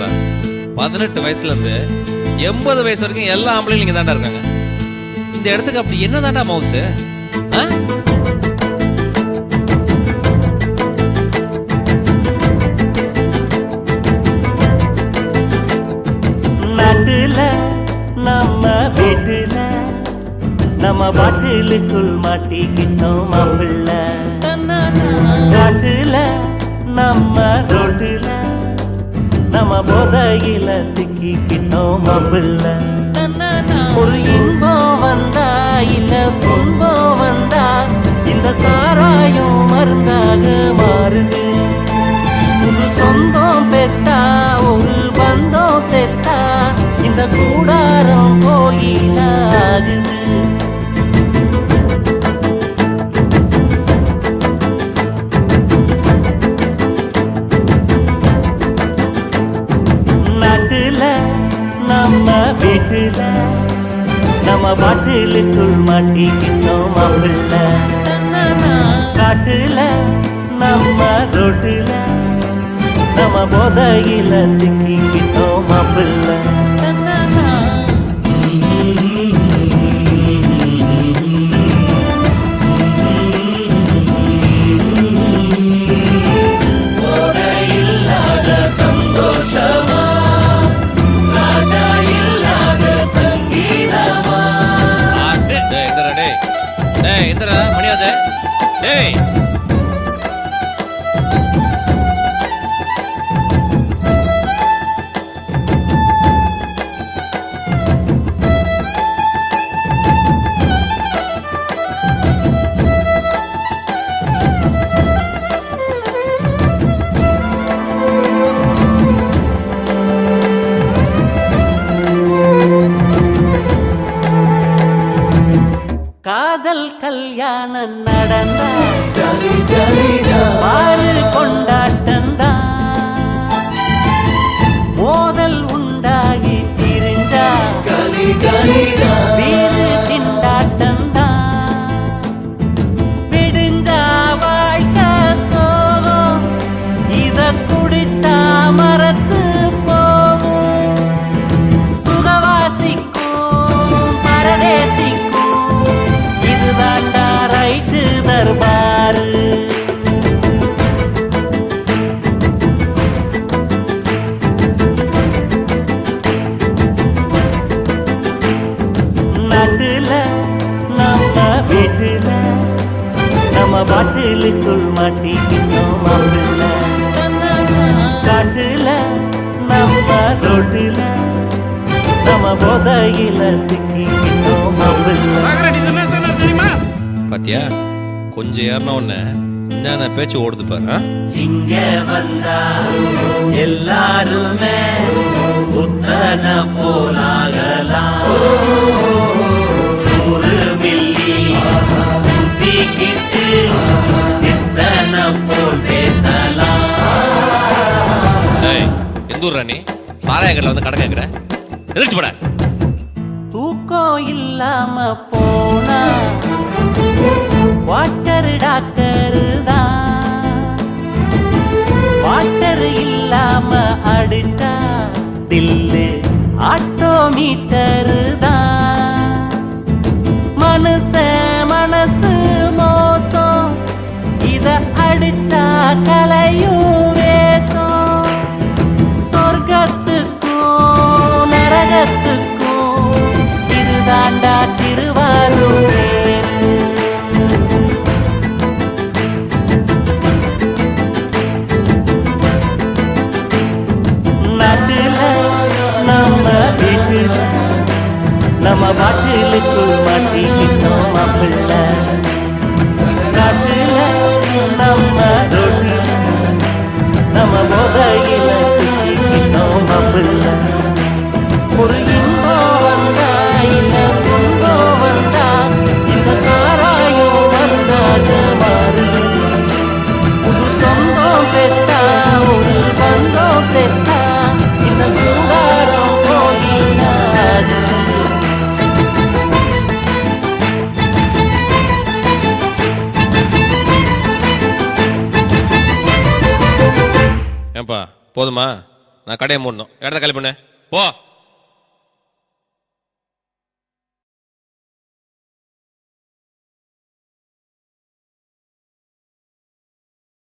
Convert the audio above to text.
பாரு, 18 வயசுல இருந்து 80 வயசு வரைக்கும் எல்லா ஆம்பளையும் இங்க தாண்டா இருக்காங்க. இந்த இடத்துக்கு அப்படி என்ன தாண்டா மவுசு? நாட்டுல நம்ம வீட்டுல நம்ம பாட்டிலுக்குள் மாட்டிக்கிட்டோம் மாப்பிள்ள. நாட்டுல நம்ம ரோட்டுல நம்ம போதையில சிக்கிக்கிட்டோம் மாப்பிள்ள. ஒரு இன்பம் வந்தா இல்ல துன்பம் வந்தா இந்த சாராயம் மருந்தாக மாறுது. புது சொந்தம் பெத்தா ஒரு பந்தம் செத்தா இந்த கூடாரம் கோயிலாகுது. நாட்டுல நம்ம வீட்டுல நம்ம பாட்டிலுக்குள் மாட்டிக்கிட்டோம் மாப்பிள்ள. காட்டுல நம்ம ரோட்டுல நம்ம போதையில சிக்கிக்கிட்டோம் மாப்பிள்ள. மணியாத டேய், காதல் கல்யாணம் நடந்தா பாரு கொண்டாட்டந்தா. மோதல் உண்டாகி பிரிஞ்சா வீடு திண்டாட்டந்தா. விடிஞ்சா வாழ்க்கை சோகம் இத குடிச்சா மரத்து போகும். சுகவாசிக்கும் பரதேசிக்கும் இதுதாண்டா ரைட்டு தர்பாரு. நாட்டுல நம்ம வீட்டுல நம்ம பாட்டிலுக்குள் மாட்டிக்கிட்டோம் மாப்பிள்ள. காட்டுல நம்ம ரோட்டுல நம்ம போதையில சிக்கிக்கிட்டோம் மாப்பிள்ள. பாத்தியா கொஞ்சம் ஏறின உடனே என்னென்ன பேச்சு ஓடுது பாரு. இங்க வந்தா எல்லாருமே புத்தன போலாகலாம். 100 மில்லி ஊத்திக்கிட்டு சித்தன போல் பேசலாம். எந்த ஊர் ராணி சாராயங்கள்ல வந்து கடை கேட்குற? எதிர்த்து போட. தூக்கம் இல்லாம போனா வாட்டர் டாக்டர் தான். வாட்டர் இல்லாம அடிச்சா தில்லு ஆட்டோமீட்டர் தான். மனசு மோசம் இத அடிச்சா கலையும் வேஷம். சொர்க்கத்துக்கும் நரகத்துக்கும் இதுதாண்டா திருவாரூர் பேரு. நாட்டுல நம்ம வீட்டுல நம்ம பாட்டிலுக்குள் மாட்டிக்கிட்டோம் மாப்பிள்ள. காட்டுல நம்ம ரோட்டுல நம்ம போதையில சிக்கிக்கிட்டோம் மாப்பிள்ள. ஒரு இன்பம் வந்தா இல்ல துன்பம் வந்தா இந்த சாராயம் மருந்தாக மாறுது. புது சொந்தம் பெத்தா ஒரு பந்தம் செத்தா இந்த கூடாரம் கோயிலாகுது. ஏன்பா போதுமா? நான் கடையை மூடணும். இடத்த காலி பண்ணு. போ.